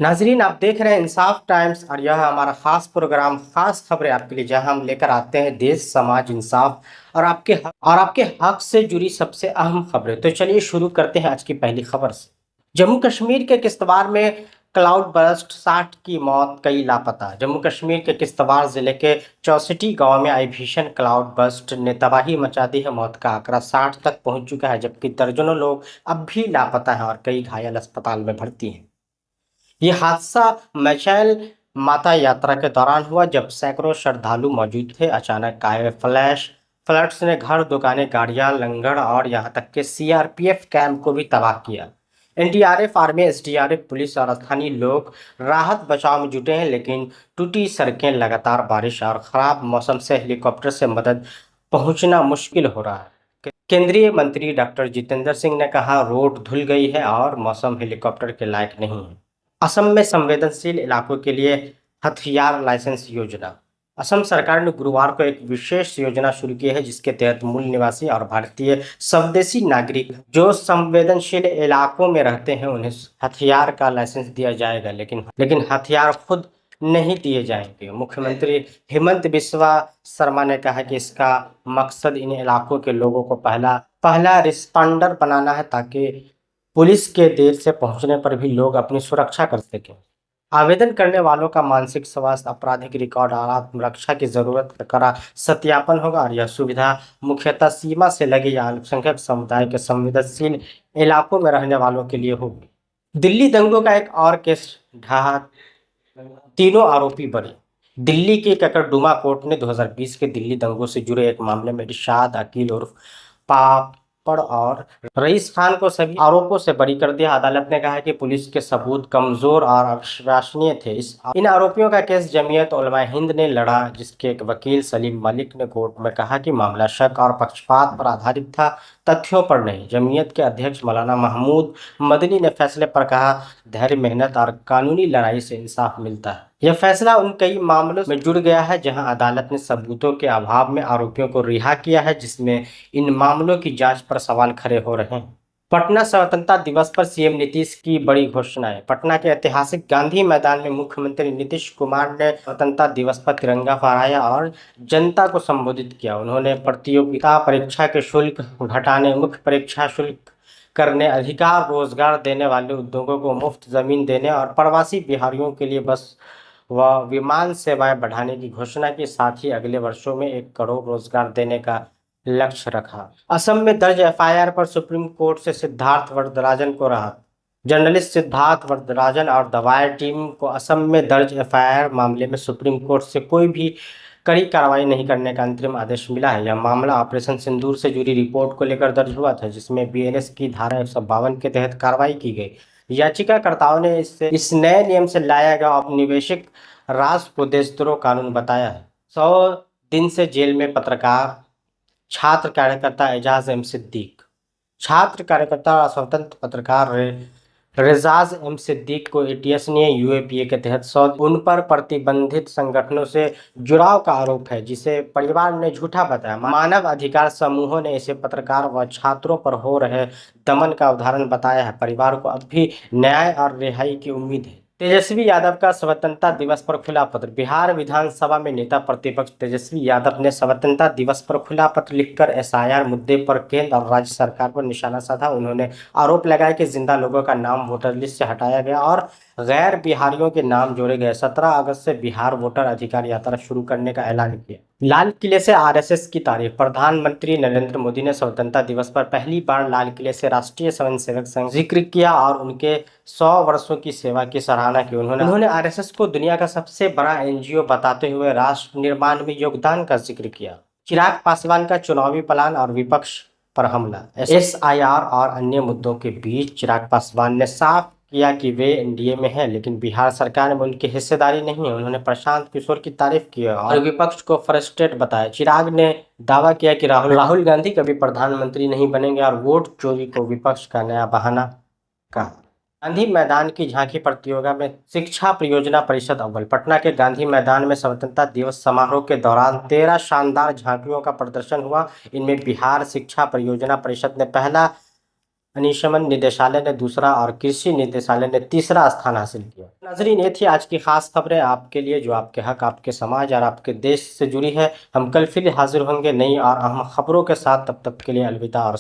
नाजरीन, आप देख रहे हैं इंसाफ टाइम्स और यह हमारा खास प्रोग्राम खास खबरें आपके लिए, जहां हम लेकर आते हैं देश, समाज, इंसाफ और आपके हक से जुड़ी सबसे अहम खबरें। तो चलिए शुरू करते हैं आज की पहली खबर से। जम्मू कश्मीर के किश्तवाड़ में क्लाउड बर्स्ट, 60 की मौत, कई लापता। जम्मू कश्मीर के किश्तवाड़ जिले के चौसिटी गांव में आई भीषण क्लाउड बर्स्ट ने तबाही मचा दी है। मौत का आंकड़ा 60 तक पहुंच चुका है, जबकि दर्जनों लोग अब भी लापता हैं और कई घायल अस्पताल में भर्ती हैं। ये हादसा मैचैल माता यात्रा के दौरान हुआ, जब सैकड़ों श्रद्धालु मौजूद थे। अचानक आए फ्लैश फ्लड्स ने घर, दुकानें, गाड़ियां, लंगर और यहां तक कि सीआरपीएफ कैंप को भी तबाह किया। एनडीआरएफ, आर्मी, एसडीआरएफ, पुलिस और स्थानीय लोग राहत बचाव में जुटे हैं, लेकिन टूटी सड़कें, लगातार बारिश और खराब मौसम से हेलीकॉप्टर से मदद पहुंचना मुश्किल हो रहा है। केंद्रीय मंत्री डॉक्टर जितेंद्र सिंह ने कहा, रोड धुल गई है और मौसम हेलीकॉप्टर के लायक नहीं है। असम में संवेदनशील इलाकों के लिए हथियार लाइसेंस योजना। असम सरकार ने गुरुवार को एक विशेष योजना शुरू की है, जिसके तहत मूल निवासी और भारतीय स्वदेशी नागरिक जो संवेदनशील इलाकों में रहते हैं उन्हें हथियार का लाइसेंस दिया जाएगा, लेकिन हथियार खुद नहीं दिए जाएंगे। मुख्यमंत्री हेमंत बिस्वा शर्मा ने कहा कि इसका मकसद इन इलाकों के लोगों को पहला पहला रिस्पॉन्डर बनाना है, ताकि पुलिस के देर से पहुंचने पर भी लोग अपनी सुरक्षा कर सकें। आवेदन करने वालों का मानसिक स्वास्थ्य, आपराधिक रिकॉर्ड और आत्मरक्षा की जरूरत का सत्यापन होगा, और यह सुविधा मुख्यतः सीमा से लगे या अल्पसंख्यक समुदाय के संवेदनशील इलाकों में रहने वालों के लिए होगी। दिल्ली दंगों का एक और केस ढहा, तीनों आरोपी बरी। दिल्ली की ककरडुमा कोर्ट ने 2020 के दिल्ली दंगों से जुड़े एक मामले में इरशाद अकील उर्फ पापड़ और रईस खान को सभी आरोपों से बरी कर दिया। अदालत ने कहा कि पुलिस के सबूत कमजोर और अविश्वसनीय थे। इन आरोपियों का केस जमीयत उलमा हिंद ने लड़ा, जिसके एक वकील सलीम मलिक ने कोर्ट में कहा कि मामला शक और पक्षपात पर आधारित था, तथ्यों पर नहीं। जमीयत के अध्यक्ष मौलाना महमूद मदनी ने फैसले पर कहा, धैर्य, मेहनत और कानूनी लड़ाई से इंसाफ मिलता है। यह फैसला उन कई मामलों में जुड़ गया है जहां अदालत ने सबूतों के अभाव में आरोपियों को रिहा किया है, जिसमें इन मामलों की जांच पर सवाल खड़े हो रहे हैं। पटना स्वतंत्रता दिवस पर सीएम नीतीश की बड़ी घोषणाएं। पटना के ऐतिहासिक गांधी मैदान में मुख्यमंत्री नीतीश कुमार ने स्वतंत्रता दिवस पर तिरंगा फहराया और जनता को संबोधित किया। उन्होंने प्रतियोगिता परीक्षा के शुल्क घटाने, मुख्य परीक्षा शुल्क करने, अधिकार रोजगार देने वाले उद्योगों को मुफ्त जमीन देने और प्रवासी बिहारियों के लिए बस व विमान सेवाएं बढ़ाने की घोषणा की। साथ ही अगले वर्षों में 1 करोड़ रोजगार देने का लक्ष्य रखा। असम में दर्ज एफआईआर पर सुप्रीम कोर्ट से सिद्धार्थ वरदराजन को राहत। जर्नलिस्ट सिद्धार्थ वरदराजन और दवाई टीम को असम में दर्ज एफआईआर मामले में सुप्रीम कोर्ट से कोई भी कड़ी कार्रवाई नहीं करने का अंतरिम आदेश मिला है। यह मामला ऑपरेशन सिंदूर से जुड़ी रिपोर्ट को लेकर दर्ज हुआ था, जिसमें बीएनएस की धारा 152 के तहत कार्रवाई की गई। याचिकाकर्ताओं ने इस नए नियम से लाया गया औपनिवेशिक राष्ट्र को देशद्रोह कानून बताया है। 100 दिन से जेल में पत्रकार, छात्र कार्यकर्ता एजाज एम सिद्दीक। छात्र कार्यकर्ता और स्वतंत्र पत्रकार रेजाज एम सिद्दीक को एटीएस ने यूएपीए के तहत 100 उन पर प्रतिबंधित संगठनों से जुड़ाव का आरोप है, जिसे परिवार ने झूठा बताया। मानव अधिकार समूहों ने इसे पत्रकार व छात्रों पर हो रहे दमन का उदाहरण बताया है। परिवार को अब भी न्याय और रिहाई की उम्मीद है। तेजस्वी यादव का स्वतंत्रता दिवस पर खुला पत्र। बिहार विधानसभा में नेता प्रतिपक्ष तेजस्वी यादव ने स्वतंत्रता दिवस पर खुला पत्र लिखकर एसआईआर मुद्दे पर केंद्र और राज्य सरकार पर निशाना साधा। उन्होंने आरोप लगाया कि जिंदा लोगों का नाम वोटर लिस्ट से हटाया गया और गैर बिहारियों के नाम जोड़े गए। 17 अगस्त से बिहार वोटर अधिकार यात्रा शुरू करने का ऐलान किया। लाल किले से आरएसएस की तारीफ। प्रधानमंत्री नरेंद्र मोदी ने स्वतंत्रता दिवस पर पहली बार लाल किले से राष्ट्रीय स्वयंसेवक संघ जिक्र किया और उनके 100 वर्षों की सेवा की सराहना की। उन्होंने आरएसएस को दुनिया का सबसे बड़ा एनजीओ बताते हुए राष्ट्र निर्माण में योगदान का जिक्र किया। चिराग पासवान का चुनावी प्लान और विपक्ष पर हमला। एसआईआर और अन्य मुद्दों के बीच चिराग पासवान ने साफ किया कि वे एनडीए में हैं, लेकिन बिहार सरकार में उनकी हिस्सेदारी नहीं है। उन्होंने प्रशांत किशोर की तारीफ की और विपक्ष को फ्रस्ट्रेट बताया। चिराग ने दावा किया कि राहुल गांधी कभी प्रधानमंत्री नहीं बनेंगे और वोट चोरी को विपक्ष का नया बहाना कहा। गांधी मैदान की झांकी प्रतियोगिता में शिक्षा परियोजना परिषद अव्वल। पटना के गांधी मैदान में स्वतंत्रता दिवस समारोह के दौरान 13 शानदार झांकियों का प्रदर्शन हुआ। इनमें बिहार शिक्षा परियोजना परिषद ने पहला अग्निशमन निदेशालय ने दूसरा और कृषि निदेशालय ने तीसरा स्थान हासिल किया। नाजरीन, ये थी आज की खास खबरें आपके लिए, जो आपके हक, आपके समाज और आपके देश से जुड़ी है। हम कल फिर हाजिर होंगे नई और अहम खबरों के साथ। तब तक के लिए अलविदा और